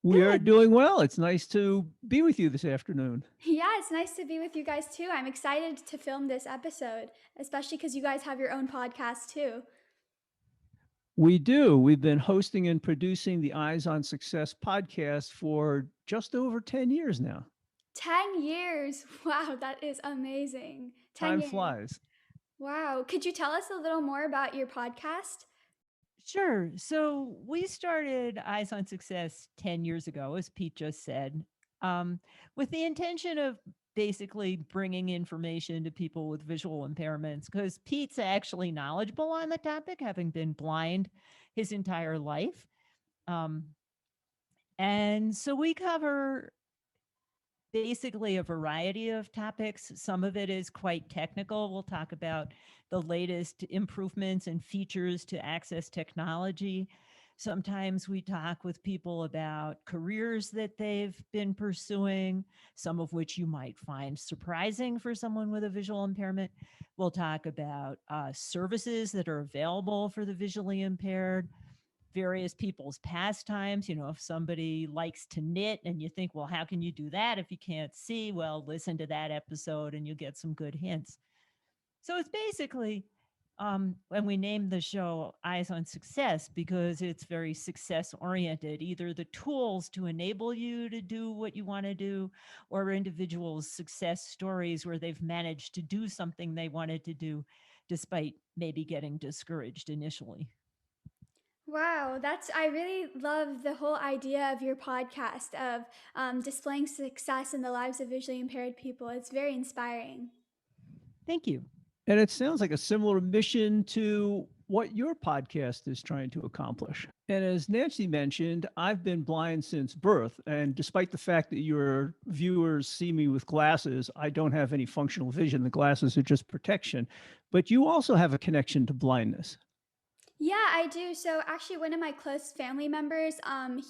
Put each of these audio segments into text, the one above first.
We are Good. doing well. It's nice to be with you this afternoon. Yeah, it's nice to be with you guys too. I'm excited to film this episode, especially because you guys have your own podcast too. We do. We've been hosting and producing the Eyes on Success podcast for just over 10 years now. 10 years. Wow, that is amazing. 10 Time years. flies. Wow. Could you tell us a little more about your podcast? Sure. So we started Eyes on Success 10 years ago, as Pete just said, um, with the intention of basically bringing information to people with visual impairments because Pete's actually knowledgeable on the topic, having been blind his entire life. Um, and so we cover basically a variety of topics. Some of it is quite technical. We'll talk about the latest improvements and features to access technology. Sometimes we talk with people about careers that they've been pursuing, some of which you might find surprising for someone with a visual impairment. We'll talk about services that are available for the visually impaired, various people's pastimes. If somebody likes to knit and you think, well, how can you do that if you can't see? Well, listen to that episode and you'll get some good hints. So it's basically, when we named the show Eyes on Success, because it's very success oriented, either the tools to enable you to do what you want to do, or individuals' success stories where they've managed to do something they wanted to do despite maybe getting discouraged initially. Wow, I really love the whole idea of your podcast of displaying success in the lives of visually impaired people. It's very inspiring. Thank you. And it sounds like a similar mission to what your podcast is trying to accomplish. And as Nancy mentioned, I've been blind since birth. And despite the fact that your viewers see me with glasses, I don't have any functional vision. The glasses are just protection. But you also have a connection to blindness. Yeah, I do. So actually, one of my close family members,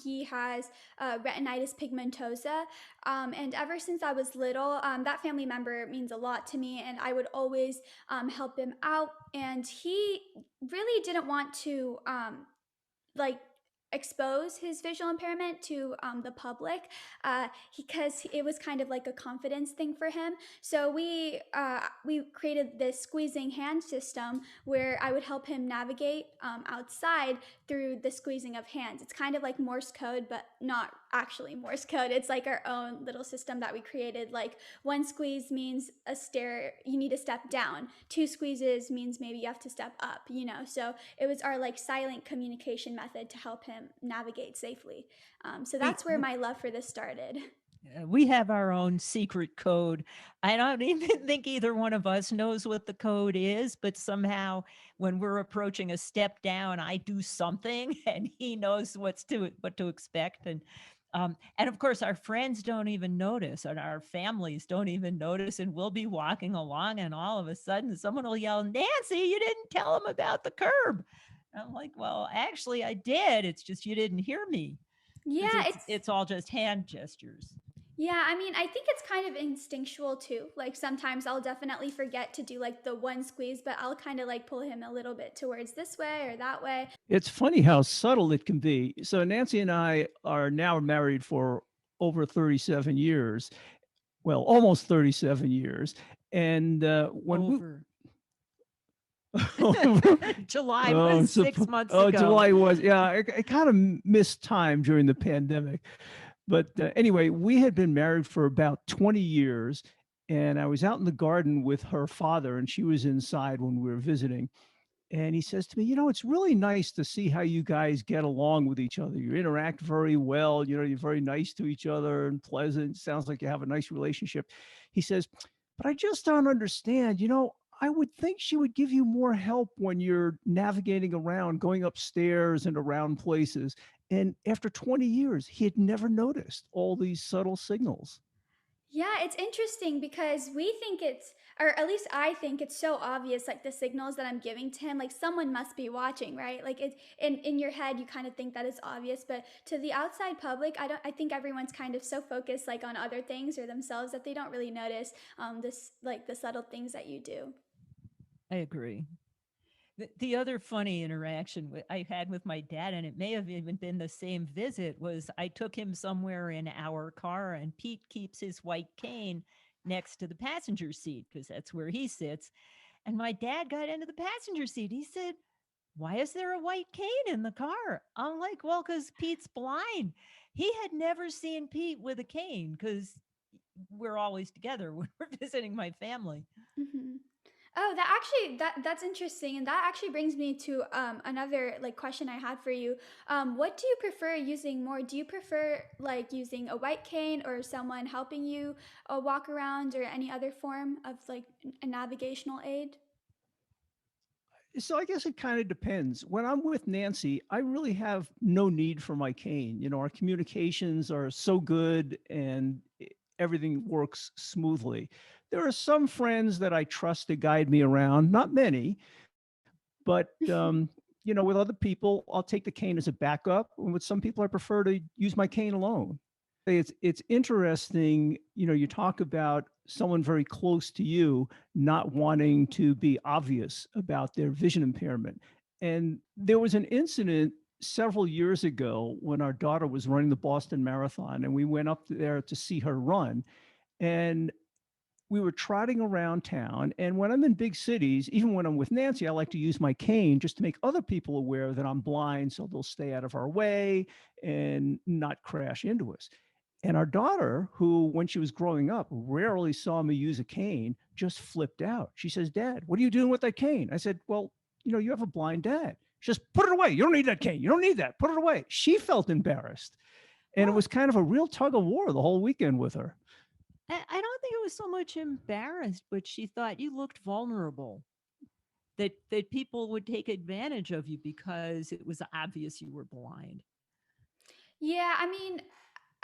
he has retinitis pigmentosa, and ever since I was little, that family member means a lot to me, and I would always help him out. And he really didn't want to like expose his visual impairment to the public because it was kind of like a confidence thing for him. So we created this squeezing hand system where I would help him navigate outside through the squeezing of hands. It's kind of like Morse code, but not actually Morse code. It's like our own little system that we created. Like one squeeze means a stair, you need to step down. Two squeezes means maybe you have to step up, So it was our like silent communication method to help him navigate safely. So We that's where my love for this started. we have our own secret code. I don't even think either one of us knows what the code is, but somehow when we're approaching a step down, I do something and he knows what to expect. And of course, our friends don't even notice, and our families don't even notice. And we'll be walking along, and all of a sudden, someone will yell, "Nancy, you didn't tell them about the curb." And I'm like, "Well, actually, I did. It's just you didn't hear me because Yeah, it's all just hand gestures." yeah, I mean, I think it's kind of instinctual too. Like sometimes I'll definitely forget to do like the one squeeze, but I'll kind of like pull him a little bit towards this way or that way. It's funny how subtle it can be. So, Nancy and I are now married for over 37 years. Well, almost 37 years. And when we, Over. oh, July was so, 6 months oh, ago. July was, yeah, I kind of missed time during the pandemic. But anyway, we had been married for about 20 years. And I was out in the garden with her father, and she was inside when we were visiting. And he says to me, it's really nice to see how you guys get along with each other. You interact very well. You're very nice to each other and pleasant. Sounds like you have a nice relationship. He says, but I just don't understand. I would think she would give you more help when you're navigating around, going upstairs and around places. And after 20 years, he had never noticed all these subtle signals. Yeah, it's interesting because we think or at least I think it's so obvious, like the signals that I'm giving to him, like someone must be watching, right? Like in your head, you kind of think that it's obvious, but to the outside public, I think everyone's kind of so focused like on other things or themselves that they don't really notice this like the subtle things that you do. I agree. The other funny interaction I had with my dad, and it may have even been the same visit, was I took him somewhere in our car, and Pete keeps his white cane next to the passenger seat because that's where he sits. And my dad got into the passenger seat. He said, "Why is there a white cane in the car?" I'm like, "Well, because Pete's blind." He had never seen Pete with a cane because we're always together when we're visiting my family. Hmm. Oh, that actually that's interesting, and that actually brings me to another like question I had for you. What do you prefer using more? Do you prefer like using a white cane or someone helping you walk around, or any other form of like a navigational aid? So I guess it kind of depends. When I'm with Nancy, I really have no need for my cane. Our communications are so good and everything works smoothly. There are some friends that I trust to guide me around, not many, but with other people, I'll take the cane as a backup. And with some people, I prefer to use my cane alone. It's interesting, you talk about someone very close to you not wanting to be obvious about their vision impairment. And there was an incident several years ago when our daughter was running the Boston Marathon, and we went up there to see her run. And we were trotting around town. And when I'm in big cities, even when I'm with Nancy, I like to use my cane just to make other people aware that I'm blind so they'll stay out of our way and not crash into us. And our daughter, who, when she was growing up, rarely saw me use a cane, just flipped out. She says, "Dad, what are you doing with that cane?" I said, "Well, you have a blind dad." She says, "Put it away. You don't need that cane. You don't need that. Put it away." She felt embarrassed. And it Well, was kind of a real tug of war the whole weekend with her. I don't think it was so much embarrassed, but she thought you looked vulnerable. That people would take advantage of you because it was obvious you were blind. Yeah, I mean,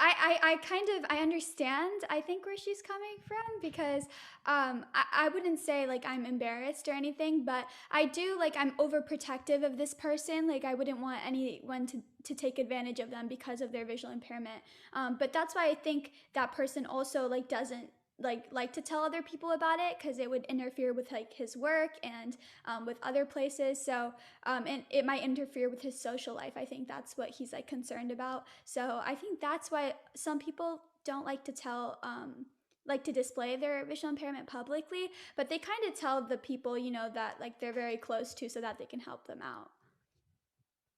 I kind of I understand I think where she's coming from, because I wouldn't say like I'm embarrassed or anything, but I do like I'm overprotective of this person. Like I wouldn't want anyone to take advantage of them because of their visual impairment. But that's why I think that person also like doesn't like to tell other people about it, because it would interfere with like his work and with other places. So and it might interfere with his social life. I think that's what he's like concerned about. So I think that's why some people don't like to tell, like to display their visual impairment publicly, but they kind of tell the people, that like they're very close to, so that they can help them out.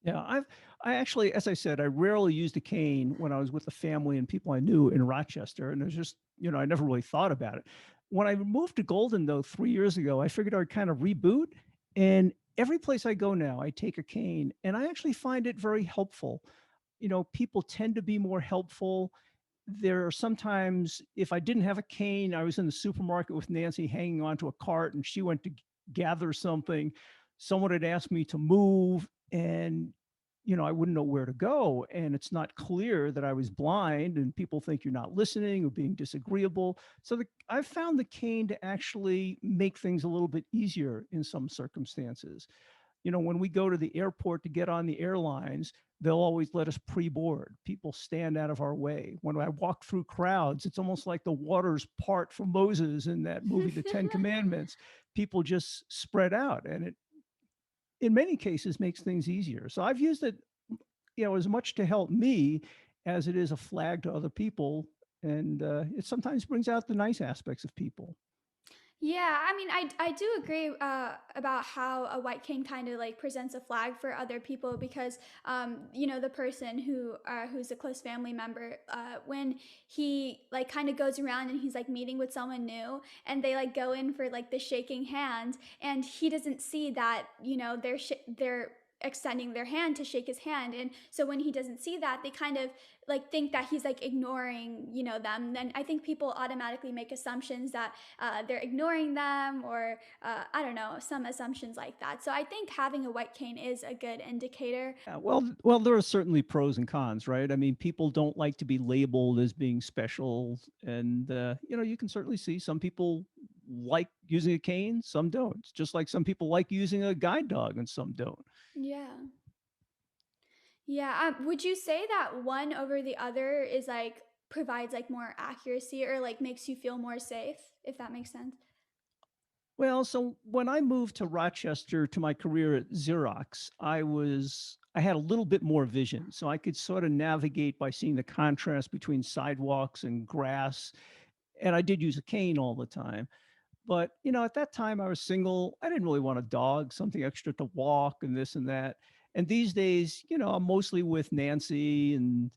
Yeah, I actually, as I said, I rarely used a cane when I was with the family and people I knew in Rochester, and it was just, I never really thought about it. When I moved to Golden, though, 3 years ago, I figured I'd kind of reboot. And every place I go now, I take a cane, and I actually find it very helpful. People tend to be more helpful. There are sometimes, if I didn't have a cane, I was in the supermarket with Nancy hanging onto a cart, and she went to gather something. Someone had asked me to move, and I wouldn't know where to go. And it's not clear that I was blind, and people think you're not listening or being disagreeable. So I've found the cane to actually make things a little bit easier in some circumstances. When we go to the airport to get on the airlines, they'll always let us pre-board. People stand out of our way. When I walk through crowds, it's almost like the waters part for Moses in that movie, The Ten Commandments. People just spread out, and it, in many cases, makes things easier. So I've used it, as much to help me as it is a flag to other people, and it sometimes brings out the nice aspects of people. Yeah, I mean, I do agree about how a white cane kind of like presents a flag for other people, because the person who's a close family member, when he like kind of goes around and he's like meeting with someone new, and they like go in for like the shaking hand, and he doesn't see that they're extending their hand to shake his hand. And so when he doesn't see that, they kind of like think that he's like ignoring them. Then I think people automatically make assumptions that they're ignoring them, or I don't know, some assumptions like that. So I think having a white cane is a good indicator. Yeah, well, there are certainly pros and cons, right? I mean, people don't like to be labeled as being special, and you can certainly see some people like using a cane, some don't. Just like some people like using a guide dog, and some don't. Yeah. Yeah. Would you say that one over the other is like provides like more accuracy, or like makes you feel more safe, if that makes sense? Well, so when I moved to Rochester to my career at Xerox, I had a little bit more vision, so I could sort of navigate by seeing the contrast between sidewalks and grass. And I did use a cane all the time. But, at that time I was single. I didn't really want a dog, something extra to walk and this and that. And these days, I'm mostly with Nancy and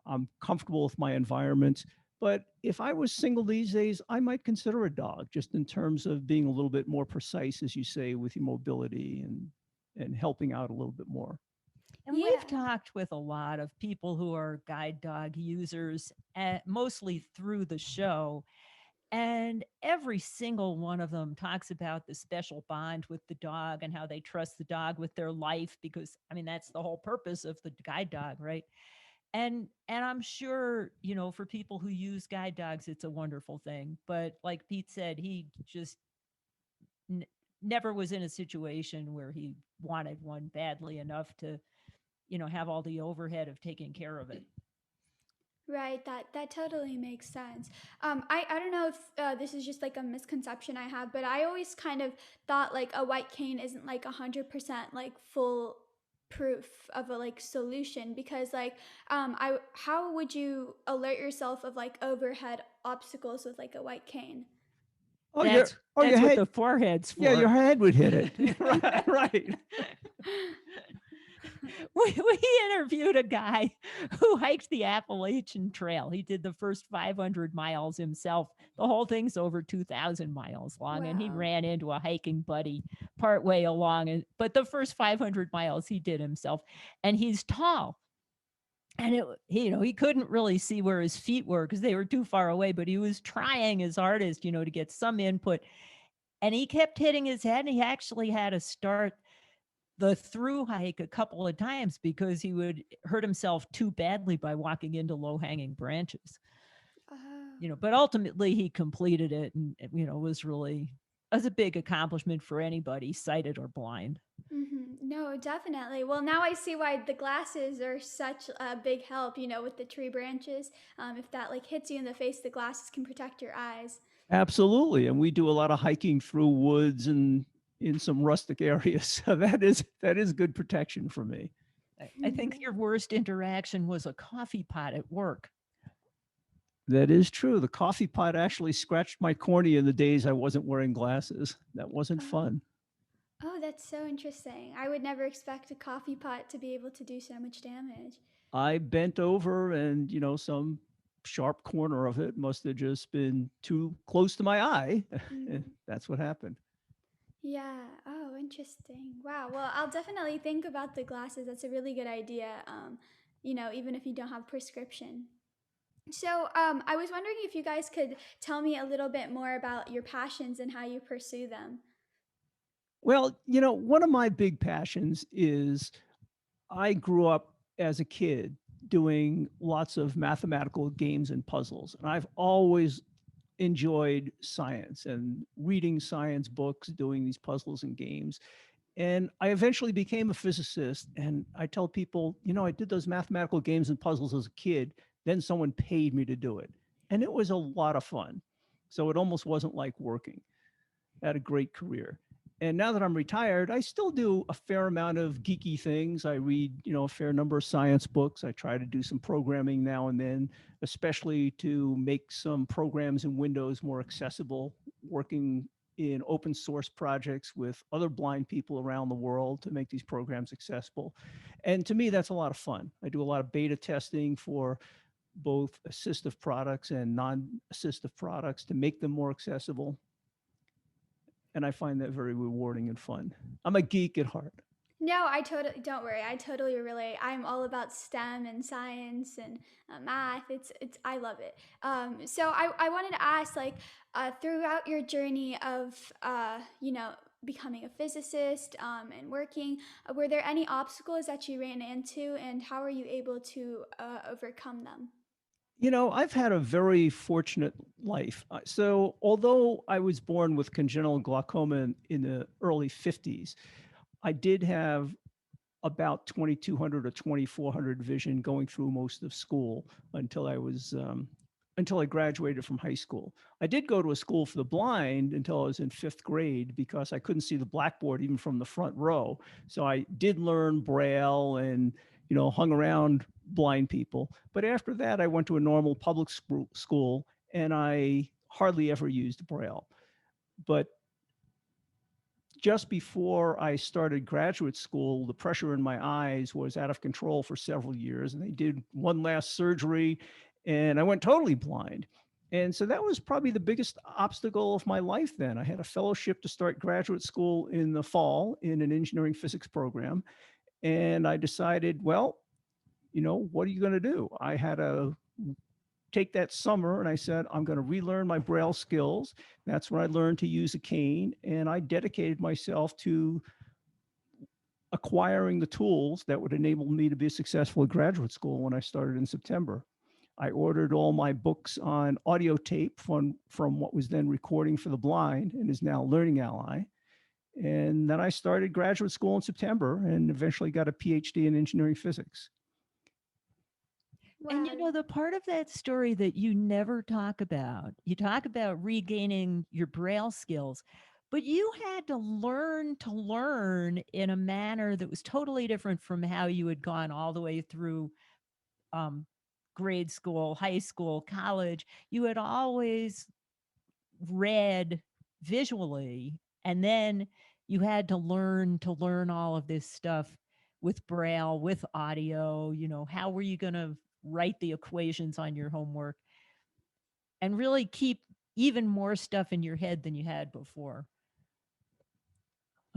I'm comfortable with my environment. But if I was single these days, I might consider a dog just in terms of being a little bit more precise, as you say, with your mobility and helping out a little bit more. And Yeah. we've talked with a lot of people who are guide dog users, mostly through the show. And every single one of them talks about the special bond with the dog and how they trust the dog with their life because I mean that's the whole purpose of the guide dog, right? And I'm sure, for people who use guide dogs it's a wonderful thing, but like Pete said, he just n- never was in a situation where he wanted one badly enough to, have all the overhead of taking care of it. Right, that totally makes sense. I don't know if this is just like a misconception I have, but I always kind of thought like a white cane isn't like 100% like full proof of a like solution because like I how would you alert yourself of like overhead obstacles with like a white cane? Oh, your That's what head. the forehead's Yeah, your for. head would hit it. Right, right. We interviewed a guy who hiked the Appalachian Trail. He did the first 500 miles himself. The whole thing's over 2,000 miles long, and he Wow. ran into a hiking buddy partway along. But the first 500 miles he did himself, and he's tall. And he couldn't really see where his feet were because they were too far away, but he was trying his hardest, to get some input. And he kept hitting his head, and he actually had to start the through hike a couple of times because he would hurt himself too badly by walking into low hanging branches. Oh. But ultimately he completed it, and was a big accomplishment for anybody, sighted or blind. No, definitely. Well, now I see why the glasses are such a big help, with the tree branches. If that like hits you in the face, the glasses can protect your eyes. Absolutely. And we do a lot of hiking through woods and in some rustic areas. So that is good protection for me. I think your worst interaction was a coffee pot at work. That is true. The coffee pot actually scratched my cornea in the days I wasn't wearing glasses. That wasn't Oh, fun. oh, that's so interesting. I would never expect a coffee pot to be able to do so much damage. I bent over and, some sharp corner of it must have just been too close to my eye. And Mm. that's what happened. Yeah. Oh, interesting. Wow. Well, I'll definitely think about the glasses. That's a really good idea. Even if you don't have prescription. So, I was wondering if you guys could tell me a little bit more about your passions and how you pursue them. Well, one of my big passions is I grew up as a kid doing lots of mathematical games and puzzles. And I've always enjoyed science and reading science books, doing these puzzles and games. And I eventually became a physicist. And I tell people, I did those mathematical games and puzzles as a kid. Then someone paid me to do it. And it was a lot of fun. So it almost wasn't like working. I had a great career. And now that I'm retired, I still do a fair amount of geeky things. I read, a fair number of science books. I try to do some programming now and then, especially to make some programs in Windows more accessible, working in open source projects with other blind people around the world to make these programs accessible. And to me, that's a lot of fun. I do a lot of beta testing for both assistive products and non-assistive products to make them more accessible, and I find that very rewarding and fun. I'm a geek at heart. No, I totally don't worry. I totally relate. I'm all about STEM and science and math. It's I love it. So I wanted to ask, like, throughout your journey of becoming a physicist and working, were there any obstacles that you ran into, and how are you able to overcome them? I've had a very fortunate life. So, although I was born with congenital glaucoma in the early 50s, I did have about 2200 or 2400 vision going through most of school until I was until I graduated from high school. I did go to a school for the blind until I was in fifth grade because I couldn't see the blackboard even from the front row. So I did learn Braille and, hung around blind people. But after that, I went to a normal public school and I hardly ever used Braille. But just before I started graduate school, the pressure in my eyes was out of control for several years. And they did one last surgery and I went totally blind. And so that was probably the biggest obstacle of my life then. I had a fellowship to start graduate school in the fall in an engineering physics program. And I decided, well, what are you going to do? I had to take that summer and I said, I'm going to relearn my Braille skills. That's when I learned to use a cane. And I dedicated myself to acquiring the tools that would enable me to be successful at graduate school when I started in September. I ordered all my books on audio tape from what was then Recording for the Blind and is now Learning Ally. And then I started graduate school in September and eventually got a PhD in engineering physics. And Wow. the part of that story that you never talk about, you talk about regaining your Braille skills, but you had to learn in a manner that was totally different from how you had gone all the way through um, grade school, high school, college. You had always read visually, and then you had to learn all of this stuff with Braille, with audio. How were you going to write the equations on your homework and really keep even more stuff in your head than you had before?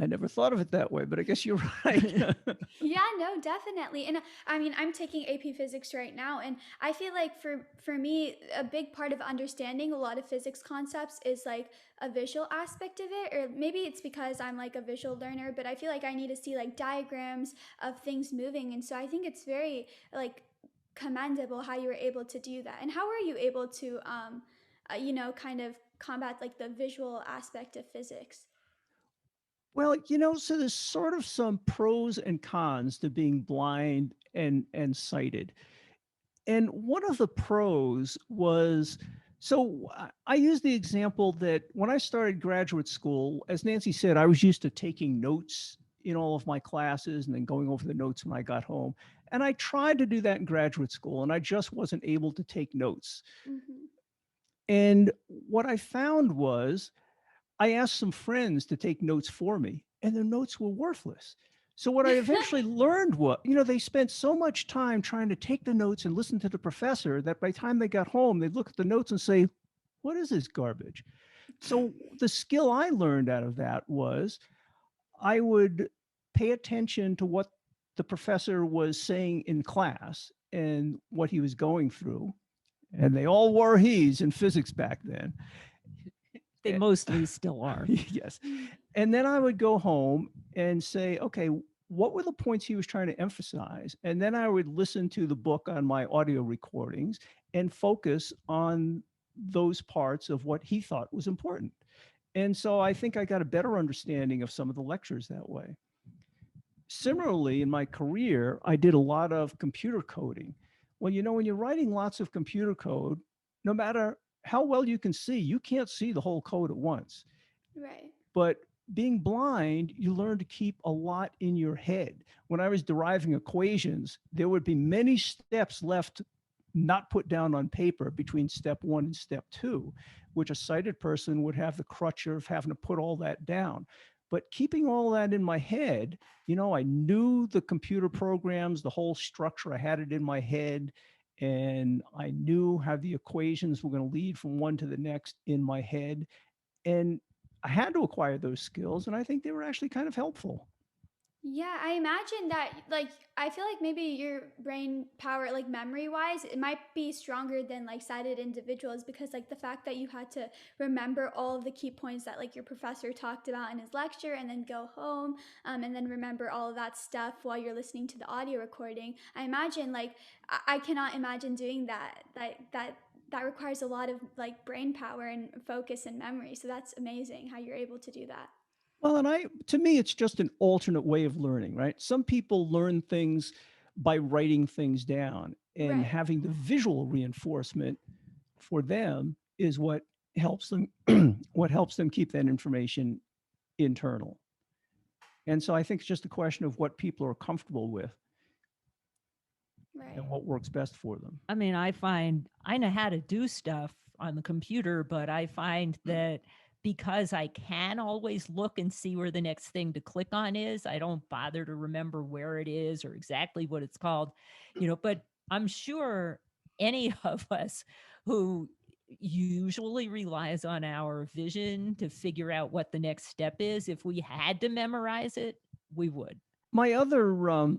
I never thought of it that way, but I guess you're right. Yeah, no, definitely. And I mean, I'm taking AP Physics right now, and I feel like for me, a big part of understanding a lot of physics concepts is like a visual aspect of it, or maybe it's because I'm like a visual learner, but I feel like I need to see like diagrams of things moving, and so I think it's very like commendable how you were able to do that. And how were you able to kind of combat like the visual aspect of physics? Well, so there's sort of some pros and cons to being blind and sighted. And one of the pros was, so I use the example that when I started graduate school, as Nancy said, I was used to taking notes in all of my classes and then going over the notes when I got home. And I tried to do that in graduate school and I just wasn't able to take notes. Mm-hmm. And what I found was I asked some friends to take notes for me, and the notes were worthless. So what I eventually learned was, they spent so much time trying to take the notes and listen to the professor that by the time they got home, they'd look at the notes and say, "What is this garbage?" So the skill I learned out of that was I would pay attention to what the professor was saying in class and what he was going through. And they all wore he's in physics back then. They mostly still are. Yes. And then I would go home and say, okay, what were the points he was trying to emphasize? And then I would listen to the book on my audio recordings and focus on those parts of what he thought was important. And so I think I got a better understanding of some of the lectures that way. Similarly, in my career, I did a lot of computer coding. Well, when you're writing lots of computer code, no matter how well you can see, you can't see the whole code at once. Right. But being blind, you learn to keep a lot in your head. When I was deriving equations, there would be many steps left not put down on paper between step one and step two, which a sighted person would have the crutch of having to put all that down. But keeping all that in my head, I knew the computer programs, the whole structure, I had it in my head, and I knew how the equations were going to lead from one to the next in my head. And I had to acquire those skills, and I think they were actually kind of helpful. Yeah, I imagine that, like, I feel like maybe your brain power, like, memory wise, it might be stronger than, like, sighted individuals because, like, the fact that you had to remember all of the key points that, like, your professor talked about in his lecture and then go home and then remember all of that stuff while you're listening to the audio recording. I imagine, like, I cannot imagine doing that. That requires a lot of, like, brain power and focus and memory. So that's amazing how you're able to do that. Well, and to me, it's just an alternate way of learning, right? Some people learn things by writing things down and Right. having the visual reinforcement for them is what helps them what helps them keep that information internal. And so I think it's just a question of what people are comfortable with and Right. what works best for them. I mean, I find I know how to do stuff on the computer, but I find that because I can always look and see where the next thing to click on is, I don't bother to remember where it is or exactly what it's called, but I'm sure any of us who usually relies on our vision to figure out what the next step is, if we had to memorize it, we would. My other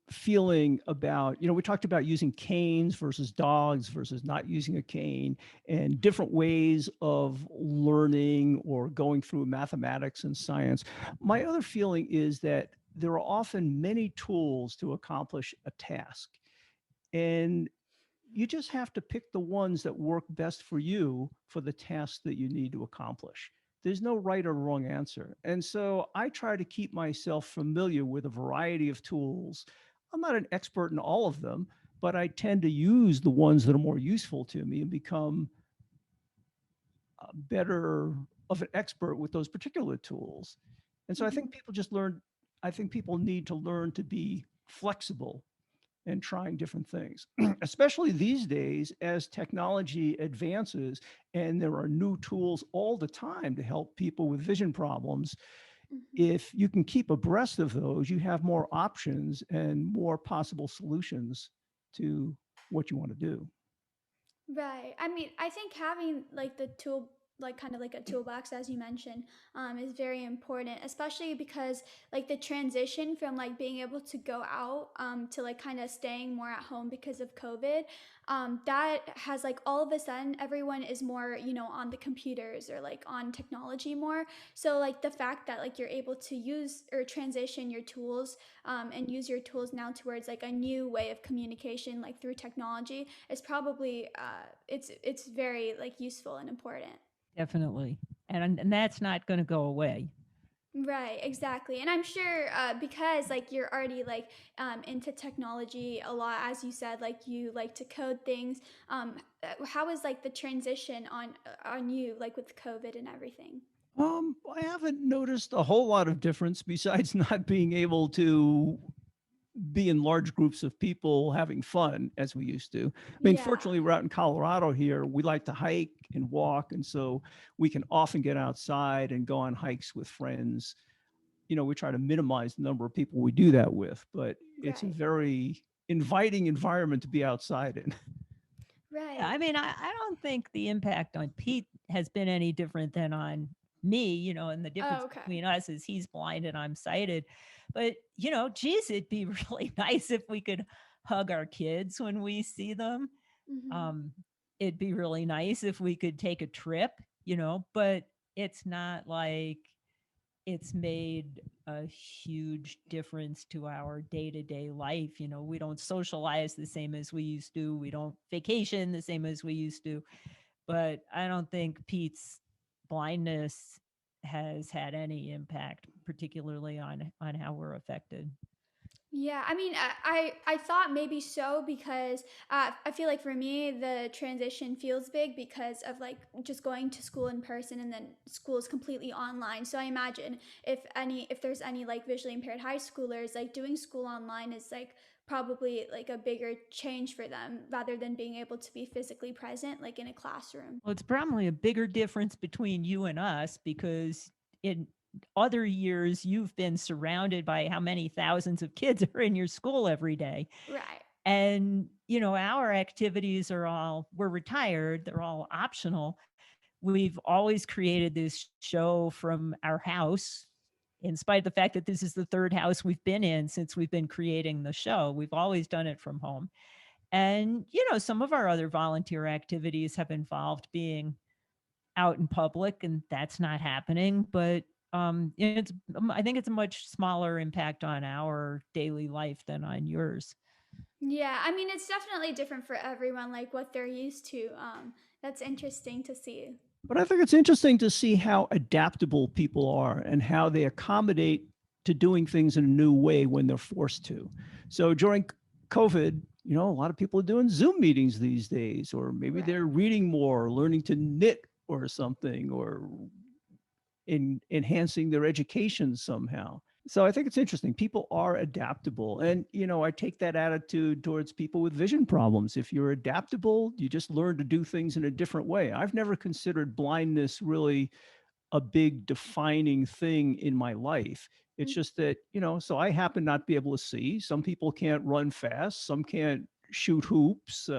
feeling about, we talked about using canes versus dogs versus not using a cane and different ways of learning or going through mathematics and science. My other feeling is that there are often many tools to accomplish a task. And you just have to pick the ones that work best for you for the task that you need to accomplish. There's no right or wrong answer. And so I try to keep myself familiar with a variety of tools. I'm not an expert in all of them, but I tend to use the ones that are more useful to me and become better of an expert with those particular tools. And so I think Mhm. people just learn, I think people need to learn to be flexible and trying different things, especially these days as technology advances and there are new tools all the time to help people with vision problems. Mhm. If you can keep abreast of those, you have more options and more possible solutions to what you want to do. Right. I mean, I think having like the tool, like kind of like a toolbox, as you mentioned, is very important, especially because like the transition from like being able to go out to like kind of staying more at home because of COVID, that has like all of a sudden everyone is more, on the computers or like on technology more. So like the fact that like you're able to use or transition your tools and use your tools now towards like a new way of communication, like through technology, is probably it's very like useful and important. Definitely. And that's not going to go away. Right, exactly. And I'm sure because like you're already like into technology a lot, as you said, like you like to code things. How is like the transition on you, like with COVID and everything? I haven't noticed a whole lot of difference besides not being able to be in large groups of people having fun as we used to. I mean, Yeah. fortunately, we're out in Colorado here. We like to hike and walk. And so we can often get outside and go on hikes with friends. We try to minimize the number of people we do that with, but it's a Right. very inviting environment to be outside in. Yeah, I Right. mean, I don't think the impact on Pete has been any different than on me, and the Oh, difference okay. between us is he's blind and I'm sighted. But, geez, it'd be really nice if we could hug our kids when we see them. Hmm. Um, it'd be really nice if we could take a trip, but it's not like it's made a huge difference to our day-to-day life. We don't socialize the same as we used to. We don't vacation the same as we used to. But I don't think Pete's blindness has had any impact, particularly on how we're affected. Yeah, I mean, I thought maybe so because I feel like for me the transition feels big because of like just going to school in person and then school is completely online. So I imagine if there's any like visually impaired high schoolers, like doing school online is like probably like a bigger change for them rather than being able to be physically present like in a classroom. Well, it's probably a bigger difference between you and us because in other years you've been surrounded by how many thousands of kids are in your school every day. Right. And, our activities we're retired, they're all optional. We've always created this show from our house, in spite of the fact that this is the third house we've been in since we've been creating the show. We've always done it from home. And, some of our other volunteer activities have involved being out in public, and that's not happening. But I think it's a much smaller impact on our daily life than on yours. Yeah, I mean it's definitely different for everyone like what they're used to. That's interesting to see. But I think it's interesting to see how adaptable people are and how they accommodate to doing things in a new way when they're forced to. So during COVID, A lot of people are doing Zoom meetings these days, or maybe Right. they're reading more, learning to knit or something, or enhancing their education somehow. So I think it's interesting. People are adaptable. And, I take that attitude towards people with vision problems. If you're adaptable, you just learn to do things in a different way. I've never considered blindness really a big defining thing in my life. It's Mm. just that, so I happen not to be able to see. Some people can't run fast, some can't shoot hoops,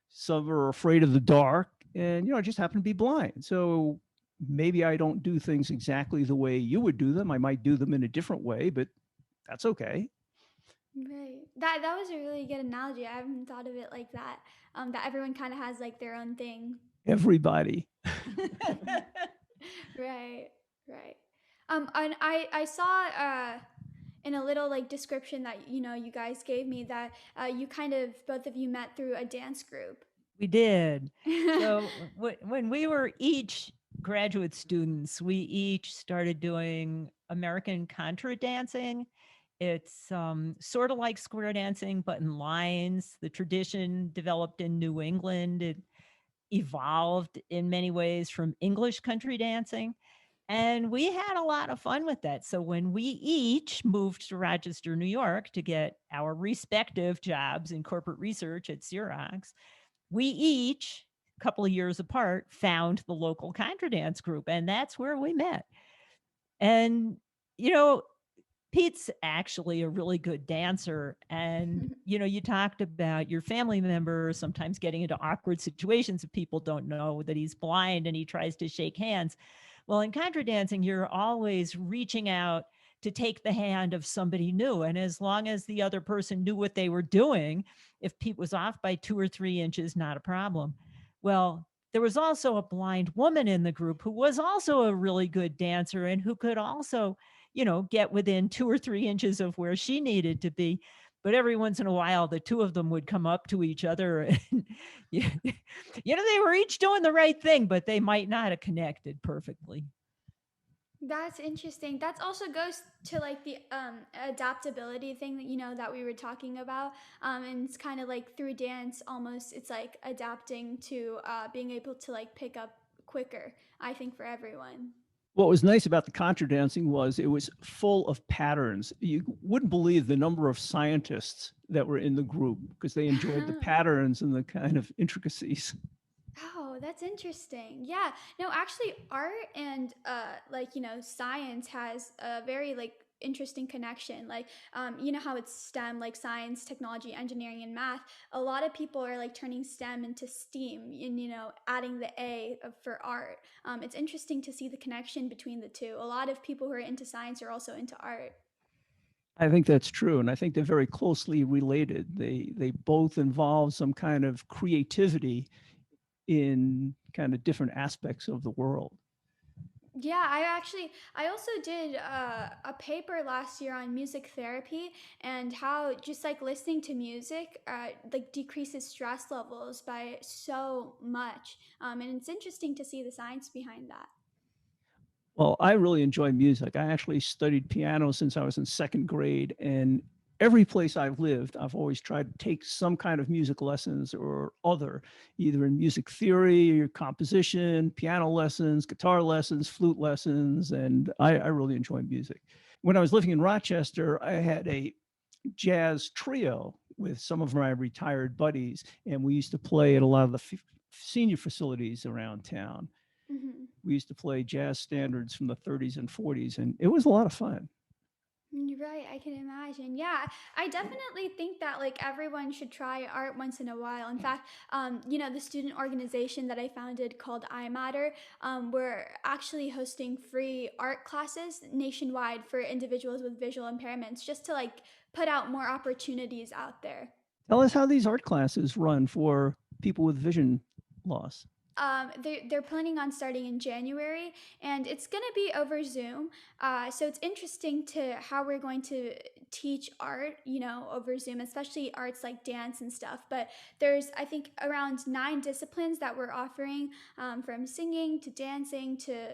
some are afraid of the dark, and, I just happen to be blind. So maybe I don't do things exactly the way you would do them. I might do them in a different way, but that's okay. Right. That was a really good analogy. I haven't thought of it like that. That everyone kind of has like their own thing. Everybody. Right. Right. And I saw in a little like description that you guys gave me that you kind of both of you met through a dance group. We did. So when we were each graduate students, we each started doing American contra dancing. It's sort of like square dancing, but in lines. The tradition developed in New England. It evolved in many ways from English country dancing. And we had a lot of fun with that. So when we each moved to Rochester, New York to get our respective jobs in corporate research at Xerox, we each, a couple of years apart, found the local contra dance group. And that's where we met. And, you know, Pete's actually a really good dancer. And, you talked about your family member sometimes getting into awkward situations if people don't know that he's blind and he tries to shake hands. Well, in contra dancing, you're always reaching out to take the hand of somebody new. And as long as the other person knew what they were doing, if Pete was off by 2 or 3 inches, not a problem. Well, there was also a blind woman in the group who was also a really good dancer and who could also, get within 2 or 3 inches of where she needed to be. But every once in a while, the two of them would come up to each other and, they were each doing the right thing, but they might not have connected perfectly. That's interesting. That also goes to like the adaptability thing that that we were talking about. And it's kind of like through dance, almost it's like adapting to being able to like pick up quicker. I think for everyone. What was nice about the contra dancing was it was full of patterns. You wouldn't believe the number of scientists that were in the group because they enjoyed the patterns and the kind of intricacies. Oh, that's interesting. Yeah. No, actually art and like, science has a very like interesting connection. Like you know how it's STEM, like science, technology, engineering and math. A lot of people are like turning STEM into STEAM and adding the for art. It's interesting to see the connection between the two. A lot of people who are into science are also into art. I think that's true, and I think they're very closely related. They both involve some kind of creativity in kind of different aspects of the world. Yeah, I also did a paper last year on music therapy and how just like listening to music like decreases stress levels by so much. And it's interesting to see the science behind that. Well, I really enjoy music. I actually studied piano since I was in second grade, and every place I've lived, I've always tried to take some kind of music lessons or other, either in music theory or composition, piano lessons, guitar lessons, flute lessons, and I really enjoy music. When I was living in Rochester, I had a jazz trio with some of my retired buddies, and we used to play at a lot of the senior facilities around town. Hmm. We used to play jazz standards from the 30s and 40s, and it was a lot of fun. You're right, I can imagine. Yeah, I definitely think that like everyone should try art once in a while. In fact, the student organization that I founded called iMatter, we're actually hosting free art classes nationwide for individuals with visual impairments, just to like put out more opportunities out there. Tell us how these art classes run for people with vision loss. They're planning on starting in January, and it's going to be over Zoom. So it's interesting to how we're going to teach art, over Zoom, especially arts like dance and stuff. But there's, I think, around 9 disciplines that we're offering, from singing to dancing to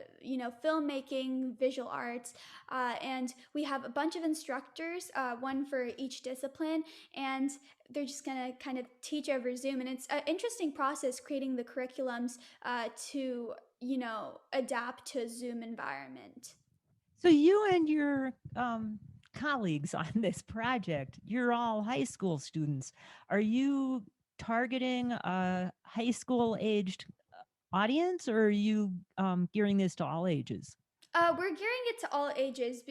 filmmaking, visual arts, and we have a bunch of instructors, one for each discipline, and they're just going to kind of teach over Zoom. And it's an interesting process creating the curriculums to, adapt to a Zoom environment. So you and your colleagues on this project, you're all high school students. Are you targeting a high school aged audience, or are you gearing this to all ages? We're gearing it to all ages.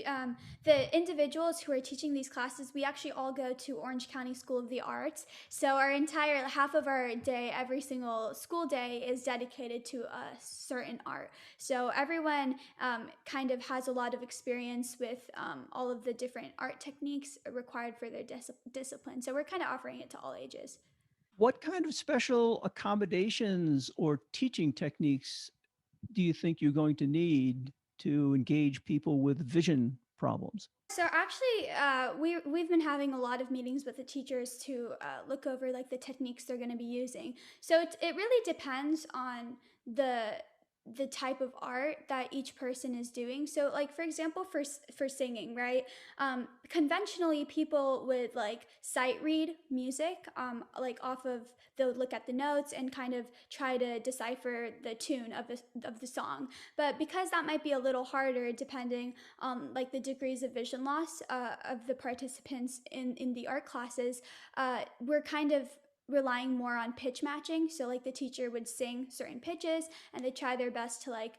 The individuals who are teaching these classes, we actually all go to Orange County School of the Arts. So our entire half of our day, every single school day, is dedicated to a certain art. So everyone kind of has a lot of experience with all of the different art techniques required for their discipline. So we're kind of offering it to all ages. What kind of special accommodations or teaching techniques do you think you're going to need to engage people with vision problems? So actually, we've been having a lot of meetings with the teachers to look over like the techniques they're going to be using. So it really depends on the the type of art that each person is doing. So like for example, for singing, right? Conventionally, people would like sight read music, like off of they'll look at the notes and kind of try to decipher the tune of the song. But because that might be a little harder, depending like the degrees of vision loss of the participants in the art classes, we're kind of relying more on pitch matching. So like the teacher would sing certain pitches and they try their best to like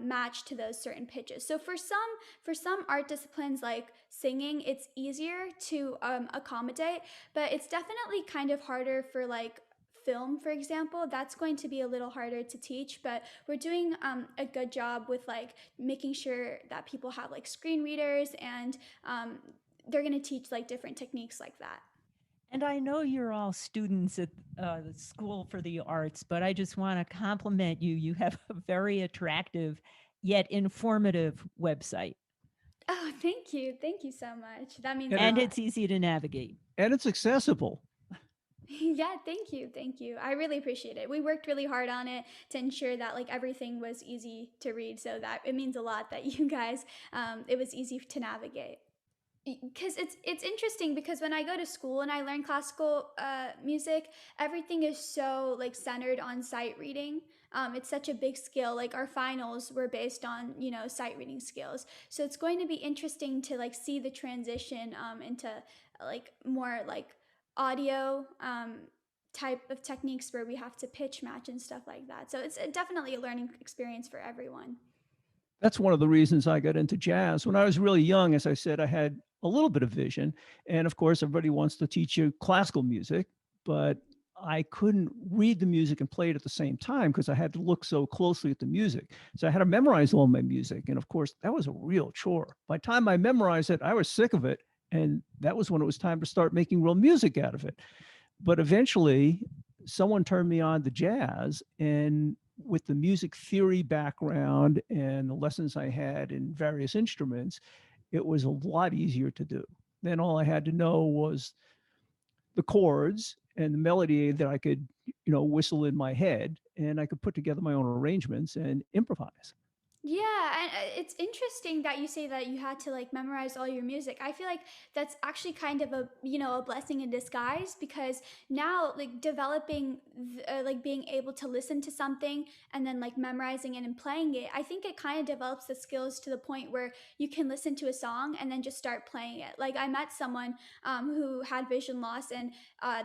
match to those certain pitches. So for some art disciplines like singing, it's easier to accommodate, but it's definitely kind of harder for like film, for example. That's going to be a little harder to teach, but we're doing a good job with like making sure that people have like screen readers, and they're going to teach like different techniques like that. And I know you're all students at the School for the Arts, but I just want to compliment you. You have a very attractive yet informative website, Oh, thank you. Thank you so much. That means And a it and lot. it's easy to navigate. and it's accessible. Yeah, thank you. Thank you. I really appreciate it. We worked really hard on it to ensure that like everything was easy to read, so that it means a lot that you guys it was easy to navigate. Because it's interesting because when I go to school and I learn classical music, everything is so like centered on sight reading. It's such a big skill. Like our finals were based on sight reading skills. So it's going to be interesting to like see the transition into like more like audio type of techniques where we have to pitch match and stuff like that. So it's definitely a learning experience for everyone. That's one of the reasons I got into jazz. When I was really young, as I said, I had a little bit of vision. And of course, everybody wants to teach you classical music, but I couldn't read the music and play it at the same time because I had to look so closely at the music. So I had to memorize all my music. And of course, that was a real chore. By the time I memorized it, I was sick of it. And that was when it was time to start making real music out of it. But eventually, someone turned me on to jazz, and with the music theory background and the lessons I had in various instruments, it was a lot easier to do. Then all I had to know was the chords and the melody that I could, whistle in my head, and I could put together my own arrangements and improvise. Yeah, and it's interesting that you say that you had to like memorize all your music. I feel like that's actually kind of a blessing in disguise, because now like developing like being able to listen to something and then like memorizing it and playing it, I think it kind of develops the skills to the point where you can listen to a song and then just start playing it. Like I met someone who had vision loss, and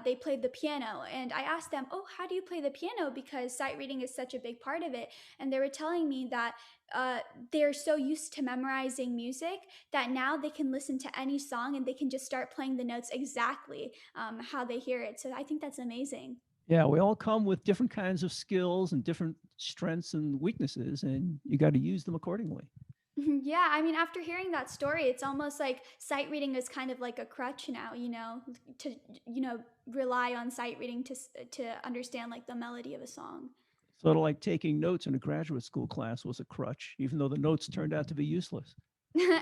they played the piano, and I asked them, "Oh, how do you play the piano?" Because sight reading is such a big part of it, and they were telling me that uh, they're so used to memorizing music that now they can listen to any song and they can just start playing the notes exactly how they hear it. So I think that's amazing. Yeah, we all come with different kinds of skills and different strengths and weaknesses, and you got to use them accordingly. Yeah, I mean, after hearing that story, it's almost like sight reading is kind of like a crutch now, to rely on sight reading to understand like the melody of a song. Sort of like taking notes in a graduate school class was a crutch, even though the notes turned out to be useless.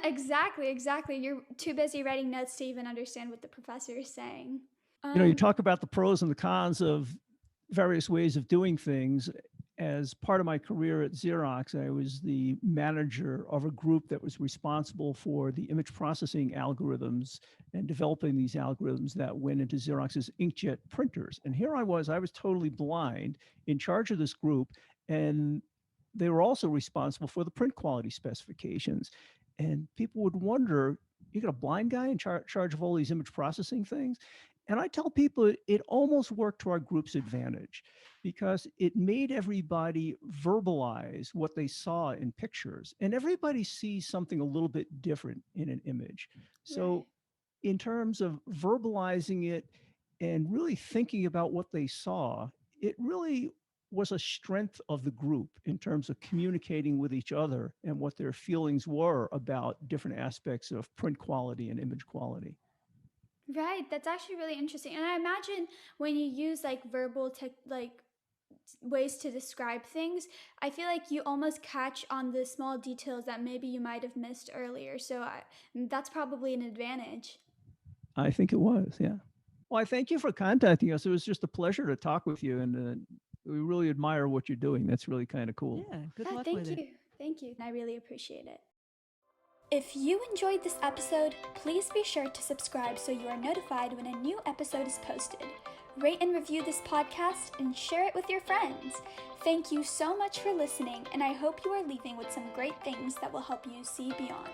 Exactly, exactly. You're too busy writing notes to even understand what the professor is saying. You Um, talk about the pros and the cons of various ways of doing things. as part of my career at Xerox, I was the manager of a group that was responsible for the image processing algorithms and developing these algorithms that went into Xerox's inkjet printers. And here I was totally blind, in charge of this group, and they were also responsible for the print quality specifications. And people would wonder, you got a blind guy in charge of all these image processing things? And I tell people it almost worked to our group's advantage because it made everybody verbalize what they saw in pictures. And everybody sees something a little bit different in an image. Right. So, in terms of verbalizing it and really thinking about what they saw, it really was a strength of the group in terms of communicating with each other and what their feelings were about different aspects of print quality and image quality. Right. That's actually really interesting. And I imagine when you use like ways to describe things, I feel like you almost catch on the small details that maybe you might have missed earlier. That's probably an advantage. I think it was, yeah. Well, I thank you for contacting us. It was just a pleasure to talk with you, and we really admire what you're doing. That's really kind of cool. Yeah, good Yeah, luck thank with it. you. Thank you. I really appreciate it. If you enjoyed this episode, please be sure to subscribe so you are notified when a new episode is posted. Rate and review this podcast and share it with your friends. Thank you so much for listening, and I hope you are leaving with some great things that will help you see beyond.